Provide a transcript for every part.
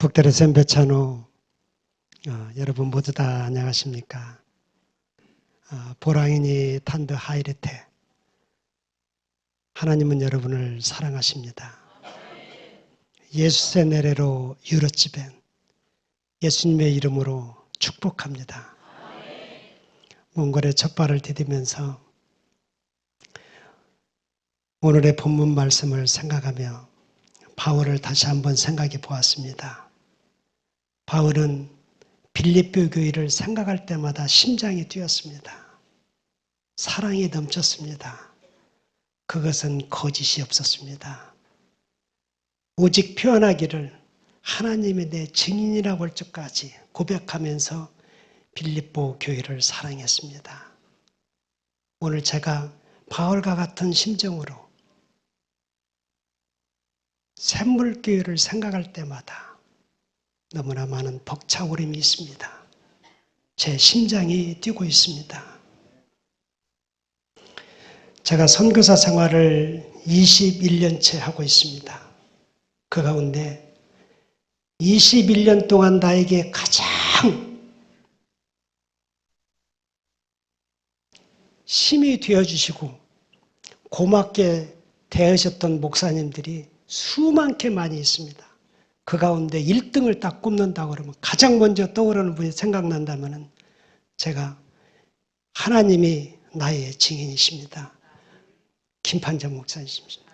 북들의 샘배찬호 여러분 모두 다 안녕하십니까? 보랑이니 탄드 하이레테 하나님은 여러분을 사랑하십니다. 예수세 내레로 유로치벤 예수님의 이름으로 축복합니다. 몽골의 첫 발을 디디면서 오늘의 본문 말씀을 생각하며 바울을 다시 한번 생각해 보았습니다. 바울은 빌립보 교회를 생각할 때마다 심장이 뛰었습니다. 사랑이 넘쳤습니다. 그것은 거짓이 없었습니다. 오직 표현하기를 하나님이 내 증인이라고 할 적까지 고백하면서 빌립보 교회를 사랑했습니다. 오늘 제가 바울과 같은 심정으로 샘물교회를 생각할 때마다 너무나 많은 벅차오름이 있습니다. 제 심장이 뛰고 있습니다. 제가 선교사 생활을 21년째 하고 있습니다. 그 가운데 21년 동안 나에게 가장 힘이 되어주시고 고맙게 대하셨던 목사님들이 수많게 많이 있습니다. 그 가운데 1등을 딱 꼽는다고 그러면 가장 먼저 떠오르는 분이 생각난다면 제가 하나님이 나의 증인이십니다. 김판자 목사님이십니다.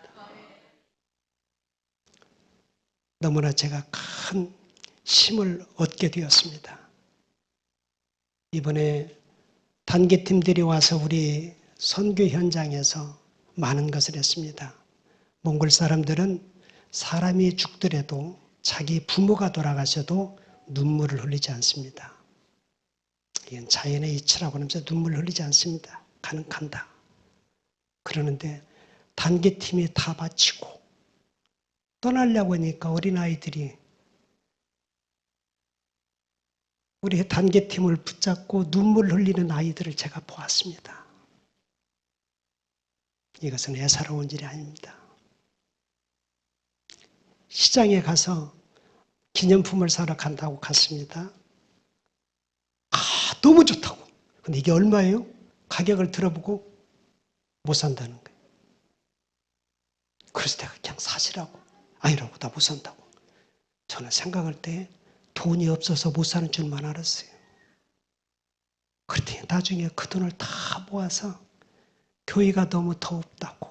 너무나 제가 큰 힘을 얻게 되었습니다. 이번에 단기팀들이 와서 우리 선교 현장에서 많은 것을 했습니다. 몽골 사람들은 사람이 죽더라도 자기 부모가 돌아가셔도 눈물을 흘리지 않습니다. 이건 자연의 이치라고 하면서 눈물을 흘리지 않습니다. 간다. 그러는데 단기팀이 다 바치고 떠나려고 하니까 어린아이들이 우리 단기팀을 붙잡고 눈물 흘리는 아이들을 제가 보았습니다. 이것은 애사로운 일이 아닙니다. 시장에 가서 기념품을 사러 간다고 갔습니다. 너무 좋다고. 근데 이게 얼마예요? 가격을 들어보고 못 산다는 거예요. 그래서 내가 그냥 사시라고. 아니라고, 나 못 산다고. 저는 생각할 때 돈이 없어서 못 사는 줄만 알았어요. 그랬더니 나중에 그 돈을 다 모아서 교회가 너무 더웁다고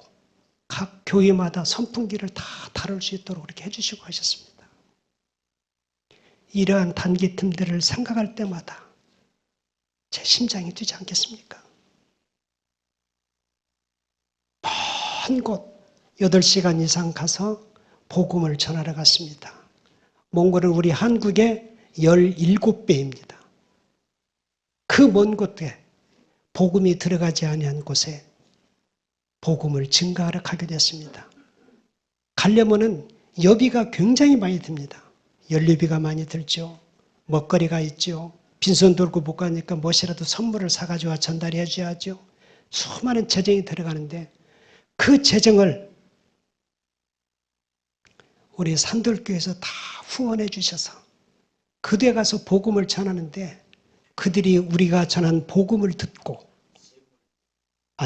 각 교회마다 선풍기를 다 다룰 수 있도록 그렇게 해주시고 하셨습니다. 이러한 단기 틈들을 생각할 때마다 제 심장이 뛰지 않겠습니까? 먼 곳 8시간 이상 가서 복음을 전하러 갔습니다. 몽골은 우리 한국의 17배입니다. 그 먼 곳에 복음이 들어가지 아니한 곳에 복음을 증가하러 가게 됐습니다. 가려면은 여비가 굉장히 많이 듭니다. 연료비가 많이 들죠. 먹거리가 있죠. 빈손 들고 못 가니까 무엇이라도 선물을 사가지고 전달해 줘야죠. 수많은 재정이 들어가는데 그 재정을 우리 산돌교에서 다 후원해 주셔서 그대 가서 복음을 전하는데 그들이 우리가 전한 복음을 듣고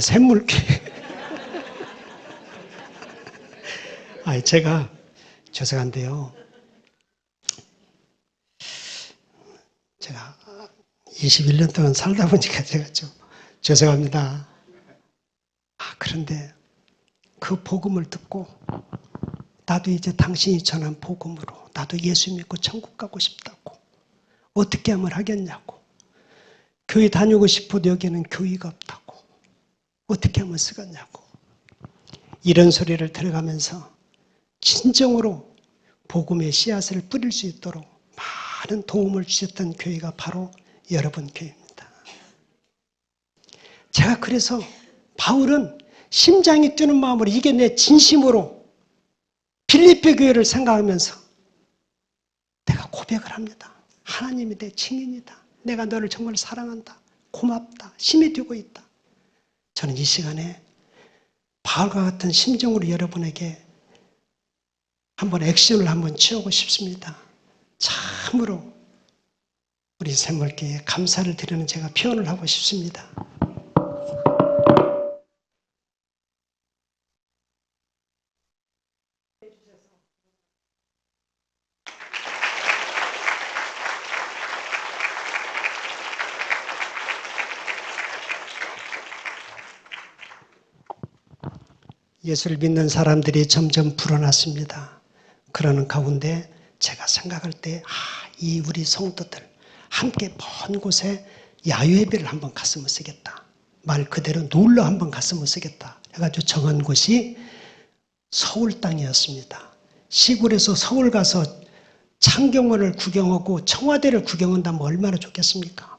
샘물교회 제가 죄송한데요. 제가 21년 동안 살다 보니까 제가 좀 죄송합니다. 그런데 그 복음을 듣고 나도 이제 당신이 전한 복음으로 나도 예수 믿고 천국 가고 싶다고 어떻게 하면 하겠냐고 교회 다니고 싶어도 여기는 교회가 없다고 어떻게 하면 쓰겠냐고 이런 소리를 들어가면서 진정으로 복음의 씨앗을 뿌릴 수 있도록 많은 도움을 주셨던 교회가 바로 여러분 교회입니다. 제가 그래서 바울은 심장이 뛰는 마음으로 이게 내 진심으로 빌립보 교회를 생각하면서 내가 고백을 합니다. 하나님이 내 증인이다. 내가 너를 정말 사랑한다. 고맙다. 힘이 되고 있다. 저는 이 시간에 바울과 같은 심정으로 여러분에게 한번 액션을 한번 취하고 싶습니다. 참으로 우리 샘물교회에 감사를 드리는 제가 표현을 하고 싶습니다. 예수를 믿는 사람들이 점점 불어났습니다. 그러는 가운데 제가 생각할 때 이 우리 성도들 함께 먼 곳에 야유회비를 한번 갔으면 쓰겠다. 말 그대로 놀러 한번 갔으면 쓰겠다. 해가지고 정한 곳이 서울 땅이었습니다. 시골에서 서울 가서 창경원을 구경하고 청와대를 구경한다면 얼마나 좋겠습니까?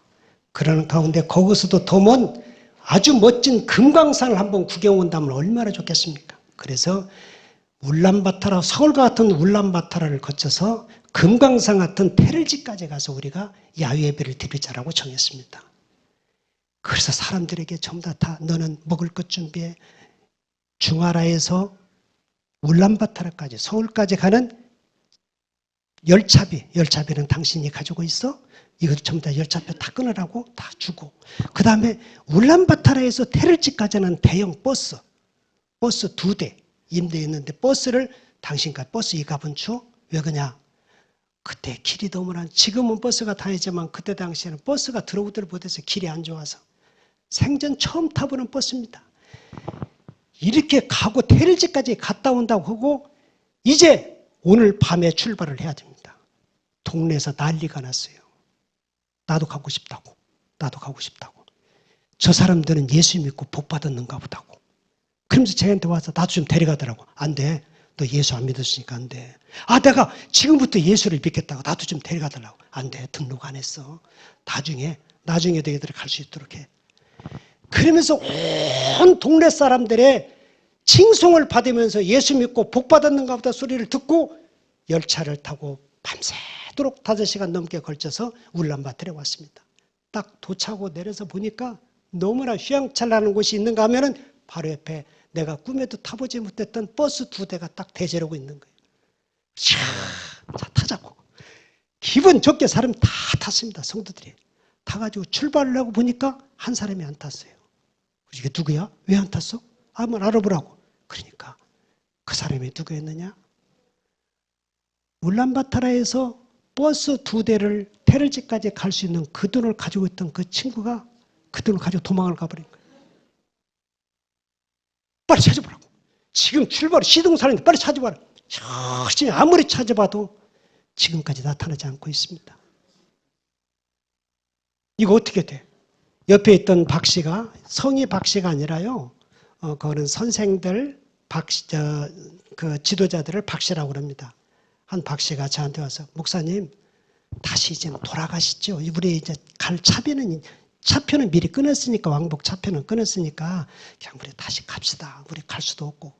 그러는 가운데 거기서도 더 먼 아주 멋진 금강산을 한번 구경 온다면 얼마나 좋겠습니까? 그래서 울란바토르, 서울과 같은 울란바토르를 거쳐서 금강산 같은 테를지까지 가서 우리가 야유예배를 드리자라고 정했습니다. 그래서 사람들에게 전부 다 너는 먹을 것 준비해. 중하라에서 울란바토르까지 서울까지 가는 열차비는 당신이 가지고 있어? 이거 전부 다 열차표 다 끊으라고 다 주고, 그 다음에 울란바토르에서 테를지까지는 대형 버스 2대 임대했는데 버스를 당신과 버스 이 값은 줘? 왜 그냐? 그때 길이 너무나, 지금은 버스가 다니지만 그때 당시에는 버스가 들어오들 못해서 길이 안 좋아서 생전 처음 타보는 버스입니다. 이렇게 가고 테를지까지 갔다 온다고 하고 이제 오늘 밤에 출발을 해야 됩니다. 동네에서 난리가 났어요. 나도 가고 싶다고. 저 사람들은 예수 믿고 복 받았는가 보다고. 그러면서 저한테 와서 나도 좀 데려가더라고. 안 돼. 너 예수 안 믿었으니까 안 돼. 내가 지금부터 예수를 믿겠다고. 나도 좀 데려가달라고. 안 돼. 등록 안 했어. 나중에 너희들이 갈 수 있도록 해. 그러면서 온 동네 사람들의 칭송을 받으면서 예수 믿고 복 받았는가 보다 소리를 듣고 열차를 타고 밤새도록 5시간 넘게 걸쳐서 울란바토르에 왔습니다. 딱 도착하고 내려서 보니까 너무나 휘황찬란한 곳이 있는가 하면은 바로 옆에 내가 꿈에도 타보지 못했던 버스 2대가 딱 대절하고 있는 거예요. 자, 타자고. 기분 좋게 사람 다 탔습니다. 성도들이. 타가지고 출발을 하고 보니까 한 사람이 안 탔어요. 이게 누구야? 왜 안 탔어? 한번 알아보라고. 그러니까 그 사람이 누구였느냐? 울란바토르에서 버스 2대를 테를지까지 갈 수 있는 그 돈을 가지고 있던 그 친구가 그 돈을 가지고 도망을 가버린 거예요. 빨리 찾아보라고. 지금 출발 시동사는데 빨리 찾아봐라. 열심히 아무리 찾아봐도 지금까지 나타나지 않고 있습니다. 이거 어떻게 돼? 옆에 있던 박 씨가, 성이 박 씨가 아니라요. 그거는 선생들, 그 지도자들을 박 씨라고 그럽니다. 한 박 씨가 저한테 와서 목사님 다시 이제는 돌아가시죠. 우리 이제 갈 차표는 미리 끊었으니까, 왕복 차표는 끊었으니까 그냥 우리 다시 갑시다. 우리 갈 수도 없고.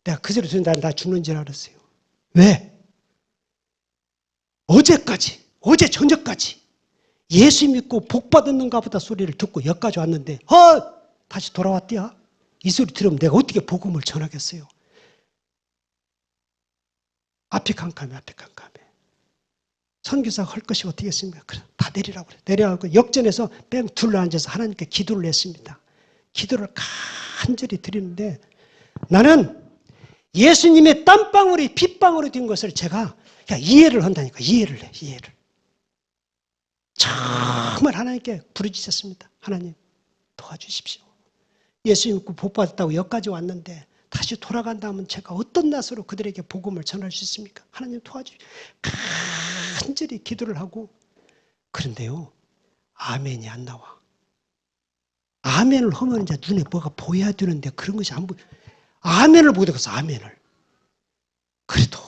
내가 그 소리 듣는다 나 죽는 줄 알았어요. 왜? 어제 저녁까지 예수 믿고 복 받았는가 보다 소리를 듣고 여기까지 왔는데 다시 돌아왔대야. 이 소리 들으면 내가 어떻게 복음을 전하겠어요. 앞이 캄캄해. 선교사가 할 것이 어떻게 했습니까? 그래, 다 내리라고 그래. 내려가고 역전해서 뺑 둘러앉아서 하나님께 기도를 했습니다. 기도를 간절히 드리는데 나는 예수님의 땀방울이 핏방울이 된 것을 제가 이해를 한다니까. 이해를 해. 정말 하나님께 부르짖었습니다. 하나님 도와주십시오. 예수 믿고 복 받았다고 여기까지 왔는데 다시 돌아간다면 제가 어떤 낯으로 그들에게 복음을 전할 수 있습니까? 하나님 도와주십시오. 간절히 기도를 하고, 그런데요 아멘이 안 나와. 아멘을 하면 이제 눈에 뭐가 보여야 되는데 그런 것이 안 보여. 아멘을 못 하겠어. 아멘을. 그래도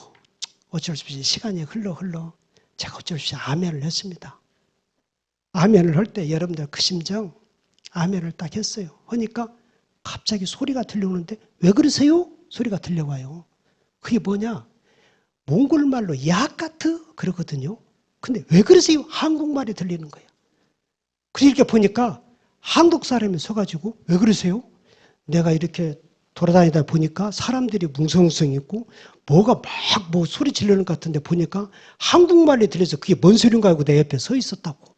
어쩔 수 없이 시간이 흘러 제가 어쩔 수 없이 아멘을 했습니다. 아멘을 할 때 여러분들 그 심정, 아멘을 딱 했어요. 하니까 갑자기 소리가 들려오는데 왜 그러세요? 소리가 들려와요. 그게 뭐냐? 몽골말로 야카트 그러거든요. 근데 왜 그러세요? 한국말이 들리는 거예요. 그렇게 보니까 한국 사람이 서가지고 왜 그러세요? 내가 이렇게 돌아다니다 보니까 사람들이 뭉성뭉성 있고 뭐가 막 뭐 소리 지르는 것 같은데 보니까 한국말이 들려서 그게 뭔 소린가 하고 내 옆에 서 있었다고.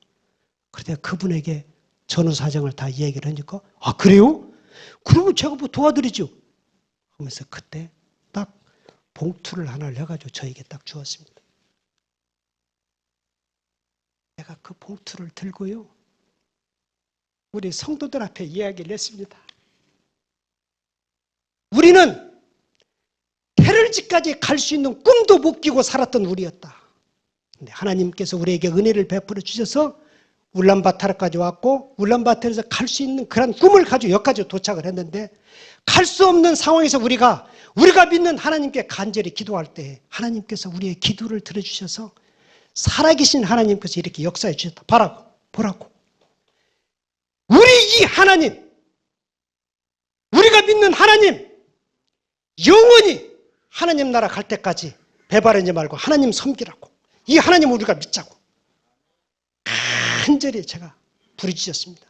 그런데 그분에게 전후 사정을 다 이야기를 하니까 아 그래요? 그러면 제가 뭐 도와드리죠. 하면서 그때 딱 봉투를 하나를 해가지고 저에게 딱 주었습니다. 내가 그 봉투를 들고요. 우리 성도들 앞에 이야기를 했습니다. 우리는 헤럴지까지 갈 수 있는 꿈도 못 끼고 살았던 우리였다. 근데 하나님께서 우리에게 은혜를 베풀어 주셔서 울란바타르까지 왔고 울란바타르에서 갈 수 있는 그런 꿈을 가지고 여기까지 도착을 했는데 갈 수 없는 상황에서 우리가 믿는 하나님께 간절히 기도할 때 하나님께서 우리의 기도를 들어주셔서 살아계신 하나님께서 이렇게 역사해 주셨다. 보라고. 우리 이 하나님, 우리가 믿는 하나님, 영원히 하나님 나라 갈 때까지 배바르지 말고 하나님 섬기라고. 이 하나님을 우리가 믿자고. 간절히 제가 부르짖었습니다.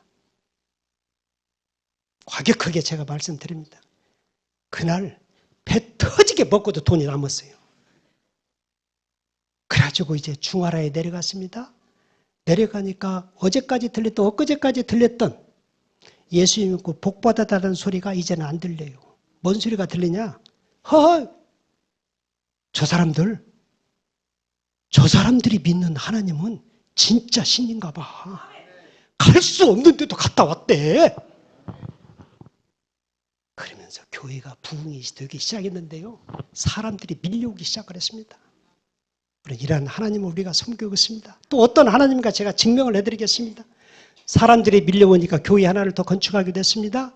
과격하게 제가 말씀드립니다. 그날 배 터지게 먹고도 돈이 남았어요. 그래가지고 이제 중화라에 내려갔습니다. 내려가니까 어제까지 들렸던 엊그제까지 들렸던 예수 믿고 복받아달라는 소리가 이제는 안 들려요. 뭔 소리가 들리냐? 허허! 저 사람들이 믿는 하나님은 진짜 신인가 봐. 갈 수 없는데도 갔다 왔대. 그러면서 교회가 부흥이 되기 시작했는데요. 사람들이 밀려오기 시작을 했습니다. 이러한 하나님을 우리가 섬기고 있습니다. 또 어떤 하나님과 제가 증명을 해드리겠습니다. 사람들이 밀려오니까 교회 하나를 더 건축하게 됐습니다.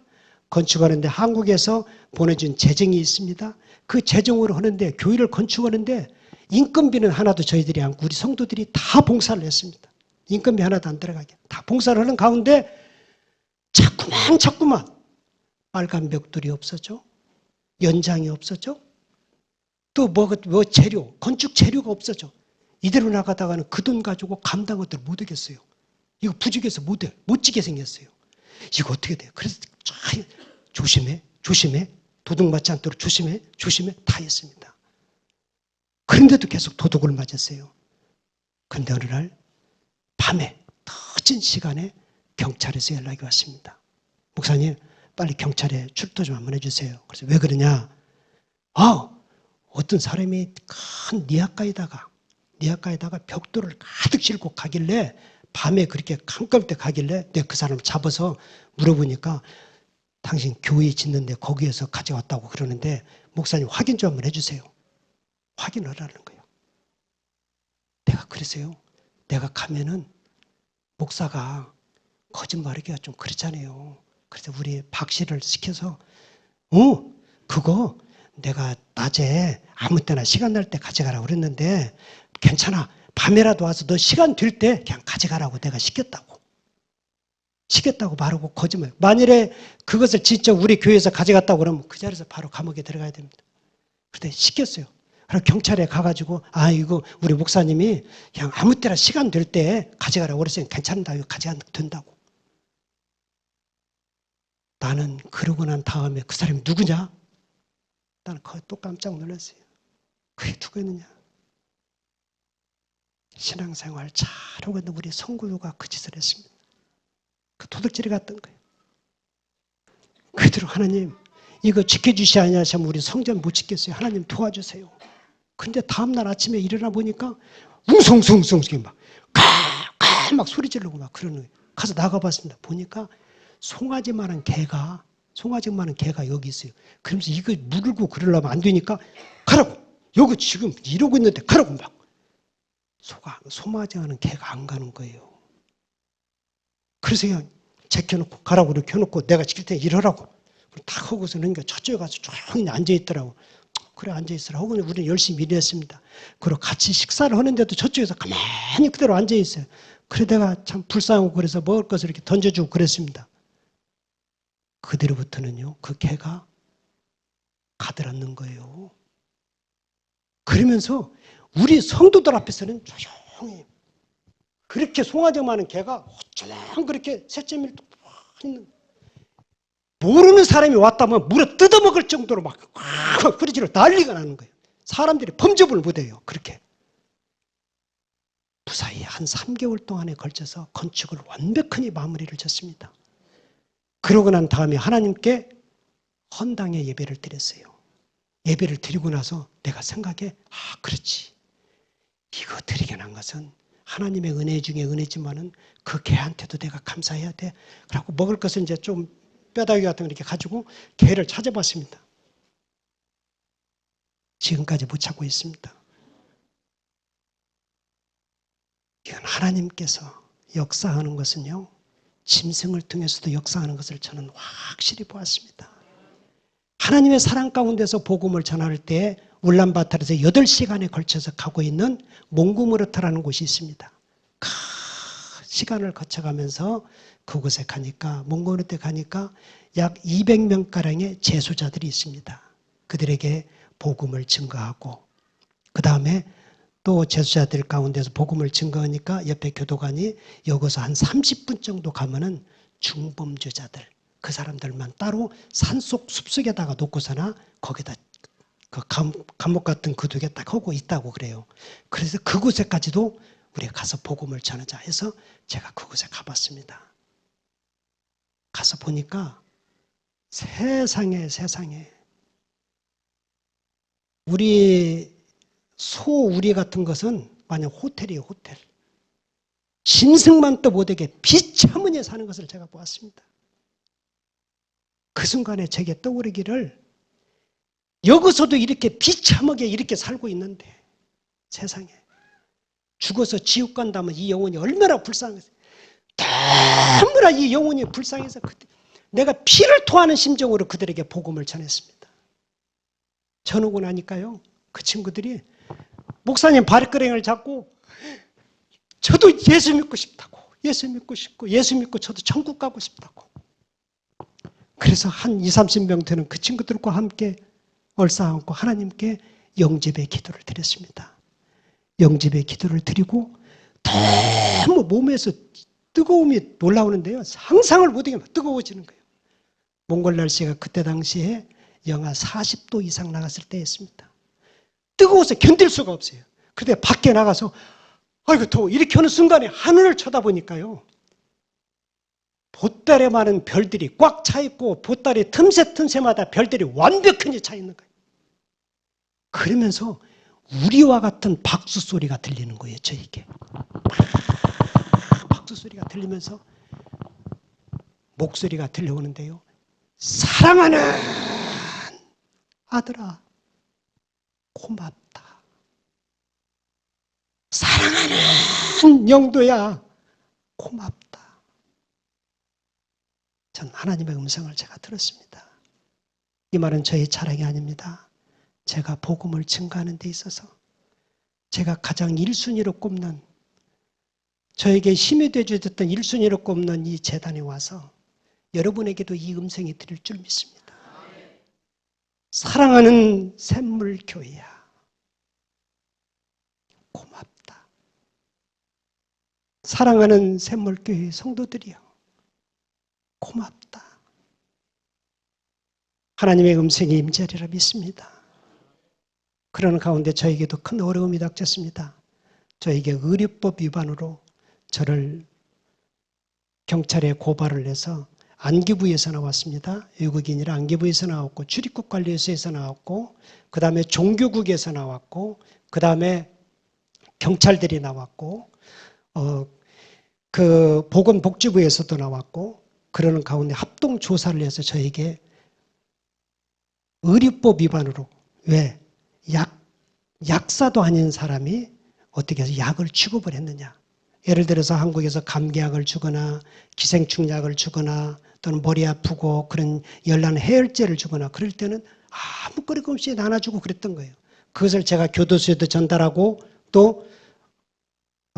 건축하는데 한국에서 보내준 재정이 있습니다. 그 재정으로 하는데 교회를 건축하는데 인건비는 하나도 저희들이 않고 우리 성도들이 다 봉사를 했습니다. 인건비 하나도 안 들어가게. 다 봉사를 하는 가운데 자꾸만 빨간 벽돌이 없어져. 연장이 없어져. 또 재료, 건축 재료가 없어져. 이대로 나가다가는 그 돈 가지고 감당을 못 하겠어요. 이거 부족해서 못 지게 생겼어요. 이거 어떻게 돼요? 그래서 조심해. 도둑 맞지 않도록 조심해. 다 했습니다. 그런데도 계속 도둑을 맞았어요. 그런데 어느 날 밤에 늦은 시간에 경찰에서 연락이 왔습니다. 목사님 빨리 경찰에 출도 좀 한번 해주세요. 그래서 왜 그러냐? 어떤 사람이 큰 니아가에다가 벽돌을 가득 싣고 가길래 밤에 그렇게 깜깜 때 가길래 내가 그 사람을 잡아서 물어보니까 당신 교회 짓는데 거기에서 가져왔다고 그러는데 목사님 확인 좀 한번 해주세요. 확인을 하라는 거예요. 내가 그래서요. 내가 가면은 목사가 거짓말하기가 좀 그렇잖아요. 그래서 우리 박 씨를 시켜서 그거 내가 낮에 아무 때나 시간 날 때 가져가라고 그랬는데 괜찮아. 밤에라도 와서 너 시간 될 때 그냥 가져가라고 내가 시켰다고 말하고 거짓말. 만일에 그것을 진짜 우리 교회에서 가져갔다고 그러면 그 자리에서 바로 감옥에 들어가야 됩니다. 그런데 시켰어요. 그럼 경찰에 가가지고 이거 우리 목사님이 그냥 아무 때나 시간 될 때 가져가라고 그랬으니 괜찮다. 이거 가져가도 된다고. 나는 그러고 난 다음에 그 사람이 누구냐? 나는 거기 또 깜짝 놀랐어요. 그게 누구였느냐? 신앙생활 잘하고 있는 우리 성구유가 그 짓을 했습니다. 그 도둑질이 갔던 거예요. 그대로 하나님 이거 지켜주시 아니하시면 우리 성전 못 지켰어요. 하나님 도와주세요. 근데 다음날 아침에 일어나 보니까 웅성성성 막 소리 지르고 막 그러는 거예요. 가서 나가봤습니다. 보니까 송아지만한 개가 여기 있어요. 그러면서 이거 물고 그러려면 안 되니까 가라고. 여기 지금 이러고 있는데 가라고 막. 송아지하는 개가 안 가는 거예요. 그래서 그냥 제껴놓고 가라고 이렇게 켜놓고 내가 지킬 때 일하라고. 딱 하고서 그러니까 저쪽에 가서 조용히 앉아있더라고. 그래 앉아있으라 하고 우리는 열심히 일했습니다. 그리고 같이 식사를 하는데도 저쪽에서 가만히 그대로 앉아있어요. 그래 내가 참 불쌍하고 그래서 먹을 것을 이렇게 던져주고 그랬습니다. 그대로부터는요. 그 개가 가들었는 거예요. 그러면서 우리 성도들 앞에서는 조용히 그렇게 송아지 많은 개가 어쩌면 그렇게 셋째 밀도 있는 모르는 사람이 왔다면 물어 뜯어먹을 정도로 막 그러지로 난리가 나는 거예요. 사람들이 범접을 못해요. 그렇게. 무사히 한 3개월 동안에 걸쳐서 건축을 완벽히 마무리를 졌습니다. 그러고 난 다음에 하나님께 헌당의 예배를 드렸어요. 예배를 드리고 나서 내가 생각해, 그렇지. 이거 드리게 난 것은 하나님의 은혜 중에 은혜지만은 그 개한테도 내가 감사해야 돼. 그래갖고 먹을 것을 이제 좀 뼈다귀 같은 거 이렇게 가지고 개를 찾아봤습니다. 지금까지 못 찾고 있습니다. 이건 하나님께서 역사하는 것은요, 짐승을 통해서도 역사하는 것을 저는 확실히 보았습니다. 하나님의 사랑 가운데서 복음을 전할 때 울란바토르에서 8시간에 걸쳐서 가고 있는 몽구무르타라는 곳이 있습니다. 시간을 거쳐가면서 그곳에 가니까 몽고르테 가니까 약 200명가량의 제소자들이 있습니다. 그들에게 복음을 증거하고 그 다음에 또 제소자들 가운데서 복음을 증거하니까 옆에 교도관이 여기서 한 30분 정도 가면은 중범죄자들 그 사람들만 따로 산속 숲속에다가 놓고서나 거기다 그 감옥 같은 그두개 딱 하고 있다고 그래요. 그래서 그곳에까지도 우리가 가서 복음을 전하자 해서 제가 그곳에 가봤습니다. 가서 보니까 세상에 우리 소우리 같은 것은 만약 호텔이에요. 호텔. 짐승만 또 못하게 비참하게 사는 것을 제가 보았습니다. 그 순간에 제게 떠오르기를 여기서도 이렇게 비참하게 이렇게 살고 있는데 세상에 죽어서 지옥 간다면 이 영혼이 얼마나 불쌍해서 너무나 이 영혼이 불쌍해서 내가 피를 토하는 심정으로 그들에게 복음을 전했습니다. 전하고 나니까요 그 친구들이 목사님 발가락을 잡고 저도 예수 믿고 싶다고 예수 믿고 저도 천국 가고 싶다고 그래서 한 20-30명 되는 그 친구들과 함께 얼싸안고 하나님께 영접의 기도를 드렸습니다. 영접의 기도를 드리고 너무 몸에서 뜨거움이 올라오는데요. 상상을 못하게 뜨거워지는 거예요. 몽골 날씨가 그때 당시에 영하 40도 이상 나갔을 때였습니다. 뜨거워서 견딜 수가 없어요. 그때 밖에 나가서 아이고 더워 이렇게 하는 순간에 하늘을 쳐다보니까요. 보따리에 많은 별들이 꽉 차 있고 보따리 틈새마다 별들이 완벽히 차 있는 거예요. 그러면서 우리와 같은 박수 소리가 들리는 거예요. 저에게. 박수 소리가 들리면서 목소리가 들려오는데요. 사랑하는 아들아 고맙다. 사랑하는 영도야 고맙다. 전 하나님의 음성을 제가 들었습니다. 이 말은 저의 자랑이 아닙니다. 제가 복음을 증거하는 데 있어서 제가 가장 1순위로 꼽는 저에게 힘이 되어줬던 1순위로 꼽는 이 재단에 와서 여러분에게도 이 음성이 들릴 줄 믿습니다. 사랑하는 샘물교회야 고맙다. 사랑하는 샘물교회 성도들이여 고맙다. 하나님의 음성이 임재하리라 믿습니다. 그러는 가운데 저에게도 큰 어려움이 닥쳤습니다. 저에게 의료법 위반으로 저를 경찰에 고발을 해서 안기부에서 나왔습니다. 외국인이라 안기부에서 나왔고 출입국관리소에서 나왔고 그 다음에 종교국에서 나왔고 그 다음에 경찰들이 나왔고 그 보건복지부에서도 나왔고 그러는 가운데 합동조사를 해서 저에게 의료법 위반으로 왜 약사도 아닌 사람이 어떻게 해서 약을 취급을 했느냐. 예를 들어서 한국에서 감기약을 주거나 기생충약을 주거나 또는 머리 아프고 그런 열난 해열제를 주거나 그럴 때는 아무 거리낌 없이 나눠주고 그랬던 거예요. 그것을 제가 교도소에도 전달하고 또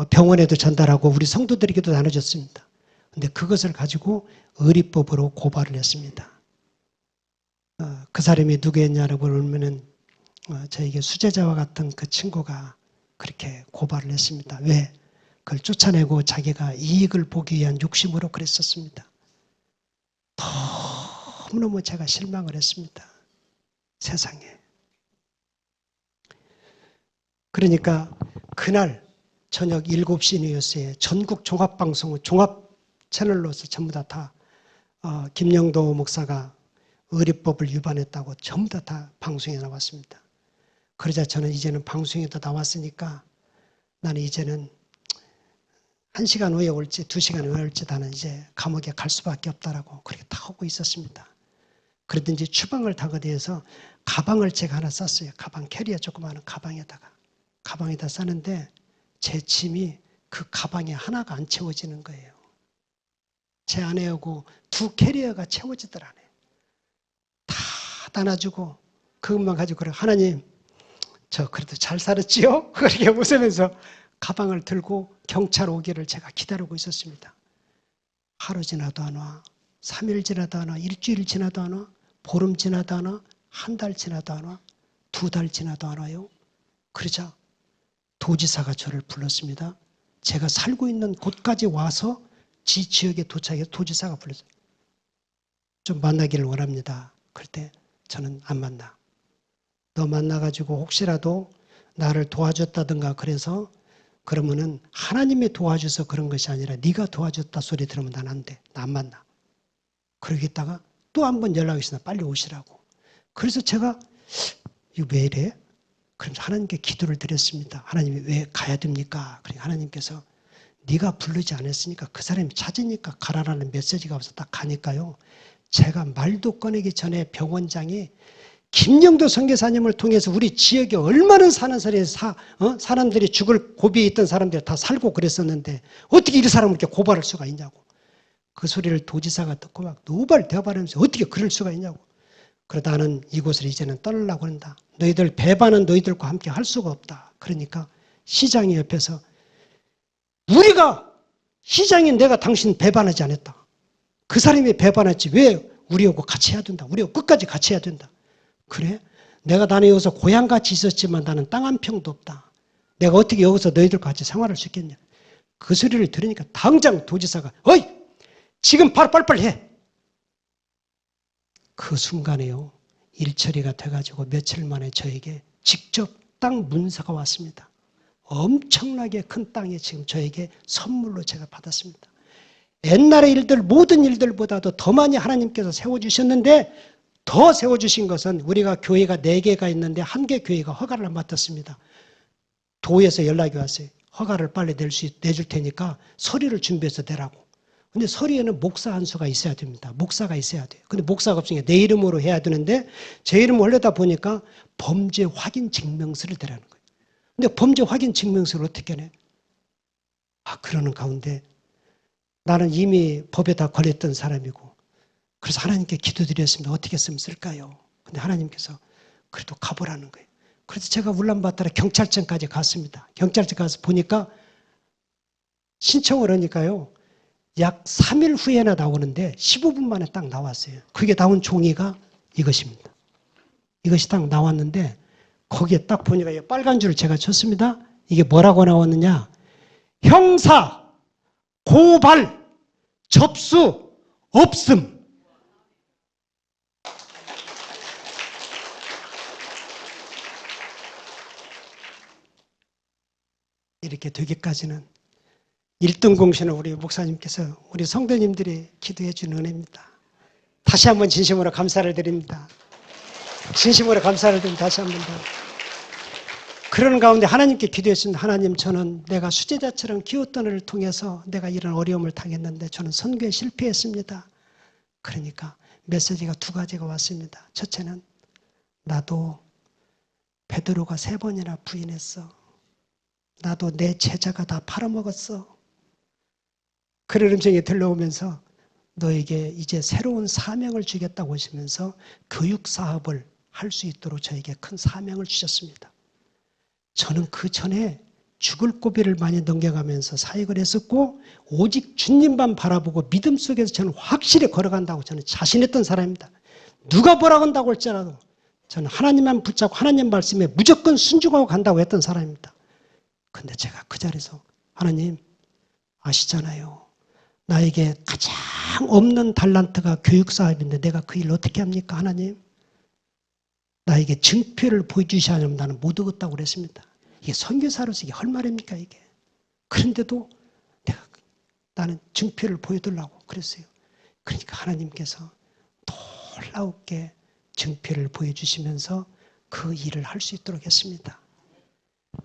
병원에도 전달하고 우리 성도들에게도 나눠줬습니다. 그런데 그것을 가지고 의리법으로 고발을 했습니다. 그 사람이 누구였냐라고 그러면은 저에게 수제자와 같은 그 친구가 그렇게 고발을 했습니다. 왜? 그걸 쫓아내고 자기가 이익을 보기 위한 욕심으로 그랬었습니다. 너무너무 제가 실망을 했습니다. 세상에. 그러니까 그날 저녁 7시 뉴스에 전국 종합방송, 종합 채널로서 전부 다 김영도 목사가 의리법을 위반했다고 전부 다 방송에 나왔습니다. 그러자 저는 이제는 방송에도 나왔으니까 나는 이제는 1시간 후에 올지 2시간 후에 올지 나는 이제 감옥에 갈 수밖에 없다라고 그렇게 다 하고 있었습니다. 그러든지 추방을 당하기 위해서 가방을 제가 하나 쌌어요. 가방 캐리어 조그마한 가방에다 싸는데 제 짐이 그 가방에 하나가 안 채워지는 거예요. 제 아내하고 2 캐리어가 채워지더라. 다 나눠주고 그것만 가지고 그래. 하나님 저 그래도 잘 살았지요? 그렇게 웃으면서 가방을 들고 경찰 오기를 제가 기다리고 있었습니다. 하루 지나도 안 와. 3일 지나도 안 와. 일주일 지나도 안 와. 보름 지나도 안 와. 한 달 지나도 안 와. 2달 지나도 안 와요. 그러자 도지사가 저를 불렀습니다. 제가 살고 있는 곳까지 와서 지 지역에 도착해서 도지사가 불렀어요. 좀 만나기를 원합니다. 그럴 때 저는 안 만나. 너 만나가지고 혹시라도 나를 도와줬다든가 그래서 그러면은 하나님이 도와줘서 그런 것이 아니라 네가 도와줬다 소리 들으면 난 안 돼. 나 안 만나. 그러겠다가 또 한 번 연락이 있으나 빨리 오시라고. 그래서 제가 이거 왜 이래? 그래서 하나님께 기도를 드렸습니다. 하나님이 왜 가야 됩니까? 그러니까 하나님께서 네가 부르지 않았으니까 그 사람이 찾으니까 가라라는 메시지가 없어 딱 가니까요. 제가 말도 꺼내기 전에 병원장이 김영도 선교사님을 통해서 우리 지역에 얼마나 사는 사람들이 죽을 고비에 있던 사람들이 다 살고 그랬었는데 어떻게 이 사람을 이렇게 고발할 수가 있냐고. 그 소리를 도지사가 듣고 막 노발대발하면서 어떻게 그럴 수가 있냐고. 그러다 나는 이곳을 이제는 떠나려고 한다. 너희들 배반은 너희들과 함께 할 수가 없다. 그러니까 시장이 옆에서 우리가 시장인 내가 당신 배반하지 않았다. 그 사람이 배반했지 왜 우리하고 같이 해야 된다. 우리하고 끝까지 같이 해야 된다. 그래? 나는 여기서 고향같이 있었지만 나는 땅 한 평도 없다. 내가 어떻게 여기서 너희들과 같이 생활할 수 있겠냐. 그 소리를 들으니까 당장 도지사가 어이! 지금 바로 빨리빨리 해. 그 순간에요. 일처리가 돼가지고 며칠 만에 저에게 직접 땅 문서가 왔습니다. 엄청나게 큰 땅이 지금 저에게 선물로 제가 받았습니다. 옛날의 일들 모든 일들보다도 더 많이 하나님께서 세워주셨는데 더 세워주신 것은 우리가 교회가 4개가 있는데 1개 교회가 허가를 안 받았습니다. 도에서 연락이 왔어요. 허가를 빨리 내줄 테니까 서류를 준비해서 내라고. 근데 서류에는 목사 한 수가 있어야 됩니다. 목사가 있어야 돼요. 근데 목사가 없으니까 내 이름으로 해야 되는데 제 이름을 하려다 보니까 범죄 확인 증명서를 대라는 거예요. 근데 범죄 확인 증명서를 어떻게 내? 그러는 가운데 나는 이미 법에 다 걸렸던 사람이고 그래서 하나님께 기도드렸습니다. 어떻게 쓰면 쓸까요? 근데 하나님께서 그래도 가보라는 거예요. 그래서 제가 울란바토르 경찰청까지 갔습니다. 경찰청 가서 보니까 신청을 하니까요. 약 3일 후에나 나오는데 15분 만에 딱 나왔어요. 그게 나온 종이가 이것입니다. 이것이 딱 나왔는데 거기에 딱 보니까 빨간 줄을 제가 쳤습니다. 이게 뭐라고 나왔느냐. 형사, 고발, 접수, 없음. 이렇게 되기까지는 1등 공신은 우리 목사님께서 우리 성도님들이 기도해 준 은혜입니다. 다시 한번 진심으로 감사를 드립니다. 진심으로 감사를 드립니다. 다시 한번 더. 그런 가운데 하나님께 기도했습니다. 하나님 저는 내가 수제자처럼 키웠던 애를 통해서 내가 이런 어려움을 당했는데 저는 선교에 실패했습니다. 그러니까 메시지가 2가지가 왔습니다. 첫째는 나도 베드로가 3번이나 부인했어. 나도 내 제자가 다 팔아먹었어. 그런 음성이 들려오면서 너에게 이제 새로운 사명을 주겠다고 하시면서 교육 사업을 할 수 있도록 저에게 큰 사명을 주셨습니다. 저는 그 전에 죽을 고비를 많이 넘겨가면서 사역을 했었고 오직 주님만 바라보고 믿음 속에서 저는 확실히 걸어간다고 저는 자신했던 사람입니다. 누가 뭐라고 한다고 할지라도 저는 하나님만 붙잡고 하나님 말씀에 무조건 순종하고 간다고 했던 사람입니다. 근데 제가 그 자리에서 하나님 아시잖아요. 나에게 가장 없는 달란트가 교육사업인데 내가 그 일을 어떻게 합니까? 하나님, 나에게 증표를 보여주셔야 하면 나는 못 얻었다고 그랬습니다. 이게 선교사로서 이게 할 말입니까 이게? 그런데도 나는 증표를 보여달라고 그랬어요. 그러니까 하나님께서 놀라웠게 증표를 보여주시면서 그 일을 할 수 있도록 했습니다.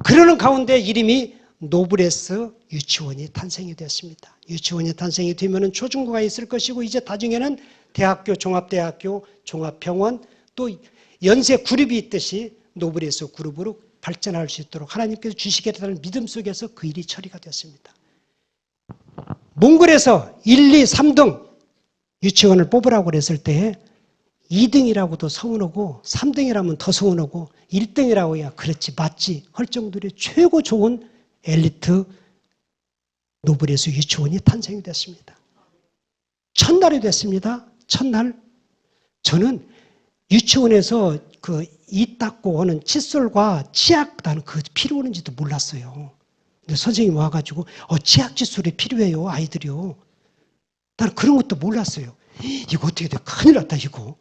그러는 가운데 이름이 노브레스 유치원이 탄생이 되었습니다. 유치원이 탄생이 되면 초중고가 있을 것이고 이제 나중에는 대학교, 종합대학교, 종합병원 또 연세 그룹이 있듯이 노브레스 그룹으로 발전할 수 있도록 하나님께서 주시겠다는 믿음 속에서 그 일이 처리가 되었습니다. 몽골에서 1, 2, 3등 유치원을 뽑으라고 그랬을 때 2등이라고도 서운하고 3등이라면 더 서운하고 1등이라고 해야 그렇지 맞지 할 정도로 최고 좋은 엘리트 노브레스 유치원이 탄생이 됐습니다. 첫날이 됐습니다. 첫날 저는 유치원에서 그 이 닦고 하는 칫솔과 치약 나는 그 필요 하는지도 몰랐어요. 근데 선생님이 와가지고 치약 칫솔이 필요해요 아이들이요. 나는 그런 것도 몰랐어요. 이거 어떻게 돼? 큰일 났다 이거.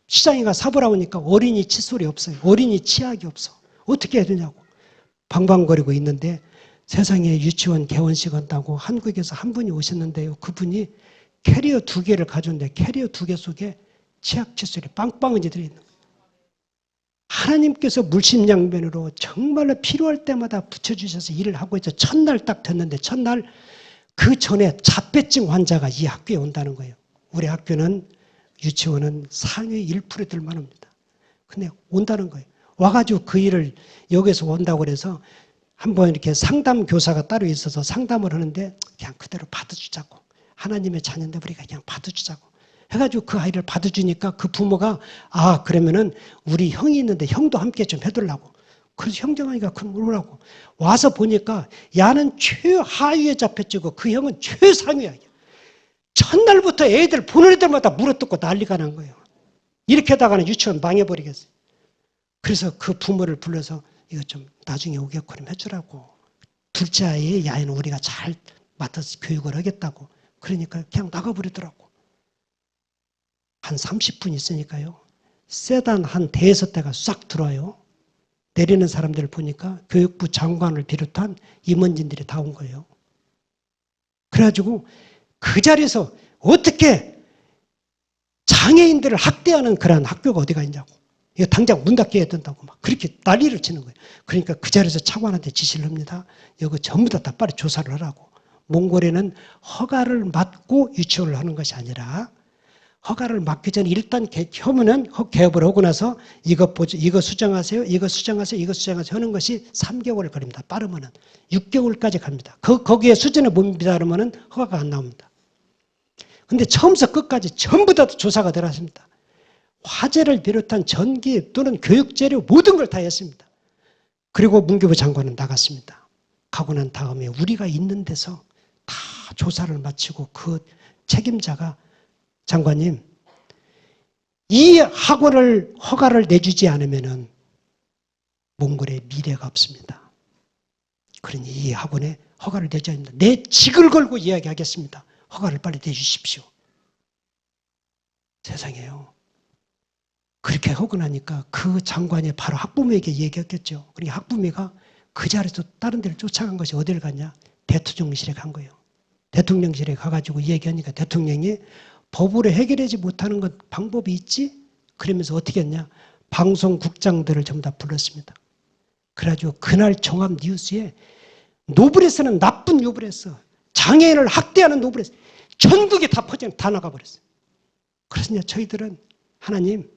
시장에 가 사보라고 하니까 어린이 칫솔이 없어요. 어린이 치약이 없어. 어떻게 해야 되냐고. 방방거리고 있는데 세상에 유치원 개원식 한다고 한국에서 한 분이 오셨는데요. 그분이 캐리어 2개를 가져온데 캐리어 2개 속에 치약 칫솔이 빵빵하게 들어있는 거예요. 하나님께서 물심양면으로 정말로 필요할 때마다 붙여주셔서 일을 하고 있어. 첫날 딱 됐는데 첫날 그 전에 자폐증 환자가 이 학교에 온다는 거예요. 우리 학교는 유치원은 상위 1%들만 옵니다. 근데 온다는 거예요. 와가지고 그 일을 여기서 온다고 그래서 한번 이렇게 상담 교사가 따로 있어서 상담을 하는데 그냥 그대로 받아주자고. 하나님의 자녀인데 우리가 그냥 받아주자고. 해가지고 그 아이를 받아주니까 그 부모가 그러면은 우리 형이 있는데 형도 함께 좀 해달라고. 그래서 형제가니까 그럼 오라고. 와서 보니까 야는 최하위에 잡혔지고 그 형은 최상위야. 첫날부터 애들 보는 애들마다 물어뜯고 난리가 난 거예요. 이렇게 하다가는 유치원 망해버리겠어요. 그래서 그 부모를 불러서 이거 좀 나중에 오게끔 해주라고. 둘째 아이의 야는 우리가 잘 맡아서 교육을 하겠다고. 그러니까 그냥 나가버리더라고. 한 30분 있으니까요. 세단 한 대여섯 대가 싹 들어와요. 내리는 사람들을 보니까 교육부 장관을 비롯한 임원진들이 다 온 거예요. 그래가지고 그 자리에서 어떻게 장애인들을 학대하는 그런 학교가 어디가 있냐고. 이거 당장 문 닫게 해야 된다고 막 그렇게 난리를 치는 거예요. 그러니까 그 자리에서 차관한테 지시를 합니다. 이거 전부 다 빨리 조사를 하라고. 몽골에는 허가를 받고 유치원을 하는 것이 아니라 허가를 받기 전에 일단 혐의는 개업을 하고 나서 이거 수정하세요, 이거 수정하세요, 이거 수정하세요 하는 것이 3개월을 걸립니다. 빠르면은 6개월까지 갑니다. 거기에 수준에 못 미달하면은 허가가 안 나옵니다. 근데 처음부터 끝까지 전부 다 조사가 들어갔습니다. 화재를 비롯한 전기 또는 교육재료 모든 걸 다 했습니다. 그리고 문교부 장관은 나갔습니다. 가고 난 다음에 우리가 있는 데서 다 조사를 마치고 그 책임자가 장관님, 이 학원을 허가를 내주지 않으면 몽골의 미래가 없습니다. 그러니 이 학원에 허가를 내줘야 합니다. 내 직을 걸고 이야기하겠습니다. 허가를 빨리 내주십시오. 세상에요. 그렇게 하고 나니까 그 장관이 바로 학부모에게 얘기했겠죠. 그러니까 학부모가 그 자리에서 다른 데를 쫓아간 것이 어디를 갔냐? 대통령실에 간 거예요. 대통령실에 가가지고 얘기하니까 대통령이 법으로 해결하지 못하는 것 방법이 있지? 그러면서 어떻게 했냐? 방송국장들을 전부 다 불렀습니다. 그래가지고 그날 종합 뉴스에 노브레스는 나쁜 노브레스, 장애인을 학대하는 노브레스, 전국에 다 나가버렸어요. 그래서 이제 저희들은 하나님,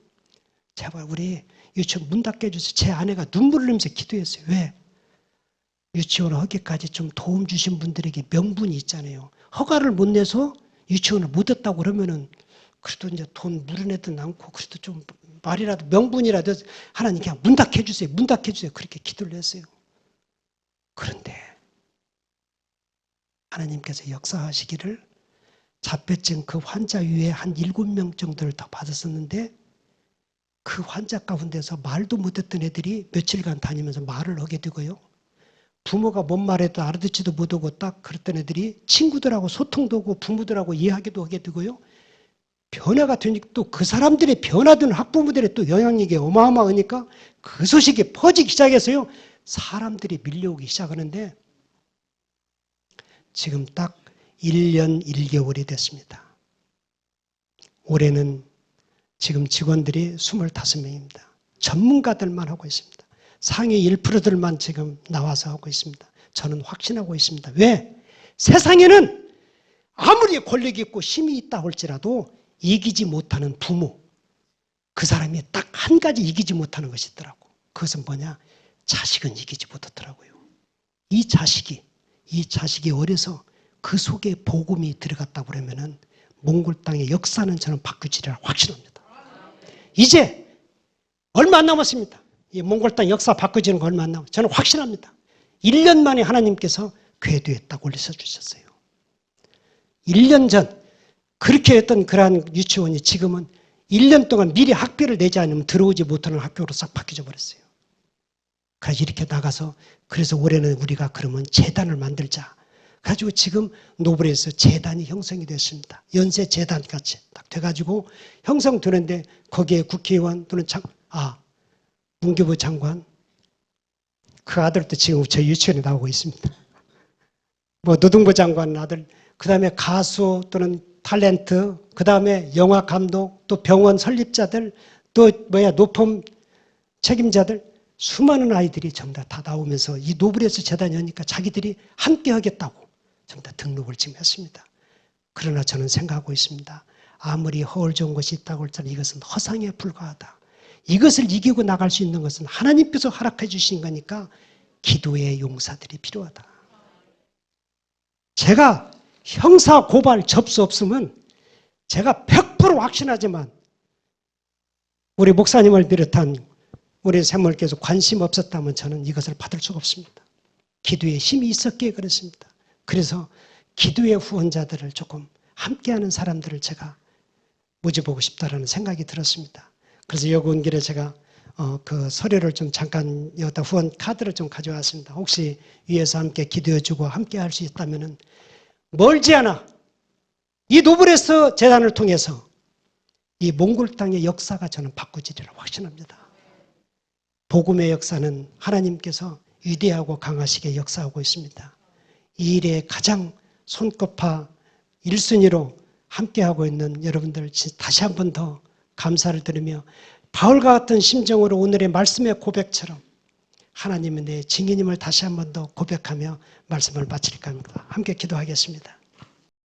제발 우리 유치원 문 닫게 해주세요. 제 아내가 눈물을 흘리면서 기도했어요. 왜? 유치원 하기까지 좀 도움 주신 분들에게 명분이 있잖아요. 허가를 못 내서 유치원을 못 했다고 그러면은 그래도 이제 돈 물어내든 않고 그래도 좀 말이라도 명분이라도 하나님 그냥 문 닫게 해주세요. 문 닫게 해주세요. 그렇게 기도를 했어요. 그런데 하나님께서 역사하시기를 자폐증 그 환자 위에 한 7명 정도를 다 받았었는데 그 환자 가운데서 말도 못했던 애들이 며칠간 다니면서 말을 하게 되고요. 부모가 뭔 말해도 알아듣지도 못하고 딱 그랬던 애들이 친구들하고 소통도 하고 부모들하고 이야기도 하게 되고요. 변화가 되니까 또 그 사람들의 변화된 학부모들의 또 영향력이 어마어마하니까 그 소식이 퍼지기 시작해서요. 사람들이 밀려오기 시작하는데 지금 딱 1년 1개월이 됐습니다. 올해는 지금 직원들이 25명입니다. 전문가들만 하고 있습니다. 상위 1%들만 지금 나와서 하고 있습니다. 저는 확신하고 있습니다. 왜? 세상에는 아무리 권력이 있고 힘이 있다 할지라도 이기지 못하는 부모, 그 사람이 딱 한 가지 이기지 못하는 것이 있더라고. 그것은 뭐냐? 자식은 이기지 못하더라고요. 이 자식이 어려서 그 속에 복음이 들어갔다고 그러면은 몽골 땅의 역사는 저는 바뀌지리라 확신합니다. 이제 얼마 안 남았습니다. 이 몽골 땅 역사 바꿔지는 거 얼마 안 남았어요. 저는 확신합니다. 1년 만에 하나님께서 궤도에 딱 올리셔 주셨어요. 1년 전 그렇게 했던 그러한 유치원이 지금은 1년 동안 미리 학비를 내지 않으면 들어오지 못하는 학교로 싹 바뀌어 버렸어요. 그래서 이렇게 나가서 그래서 올해는 우리가 그러면 재단을 만들자. 가지고 지금 노블에서 재단이 형성이 됐습니다. 연세 재단 같이 딱 돼가지고 형성되는데 거기에 국회의원 또는 문교부 장관 그 아들도 지금 저희 유치원에 나오고 있습니다. 뭐 노동부 장관 아들, 그 다음에 가수 또는 탤런트, 그 다음에 영화 감독, 또 병원 설립자들, 또 노품 책임자들, 수많은 아이들이 전부 다 나오면서 이 노블에서 재단이 하니까 자기들이 함께 하겠다고 전부 다 등록을 지금 했습니다. 그러나 저는 생각하고 있습니다. 아무리 허울 좋은 것이 있다고 할지라도 이것은 허상에 불과하다. 이것을 이기고 나갈 수 있는 것은 하나님께서 허락해 주신 거니까 기도의 용사들이 필요하다. 제가 형사 고발 접수 없으면 제가 100% 확신하지만 우리 목사님을 비롯한 우리 사모님께서 관심 없었다면 저는 이것을 받을 수가 없습니다. 기도에 힘이 있었기에 그렇습니다. 그래서 기도의 후원자들을 조금 함께하는 사람들을 제가 모집하고 싶다라는 생각이 들었습니다. 그래서 여기 온 길에 제가 그 서류를 좀 잠깐 여기다 후원 카드를 좀 가져왔습니다. 혹시 위에서 함께 기도해주고 함께 할 수 있다면은 멀지 않아 이 노블에서 재단을 통해서 이 몽골 땅의 역사가 저는 바꾸지리라 확신합니다. 복음의 역사는 하나님께서 위대하고 강하시게 역사하고 있습니다. 이 일에 가장 손꼽아 1순위로 함께하고 있는 여러분들 다시 한 번 더 감사를 드리며 바울과 같은 심정으로 오늘의 말씀의 고백처럼 하나님은 내 증인임을 다시 한 번 더 고백하며 말씀을 마칠까 합니다. 함께 기도하겠습니다.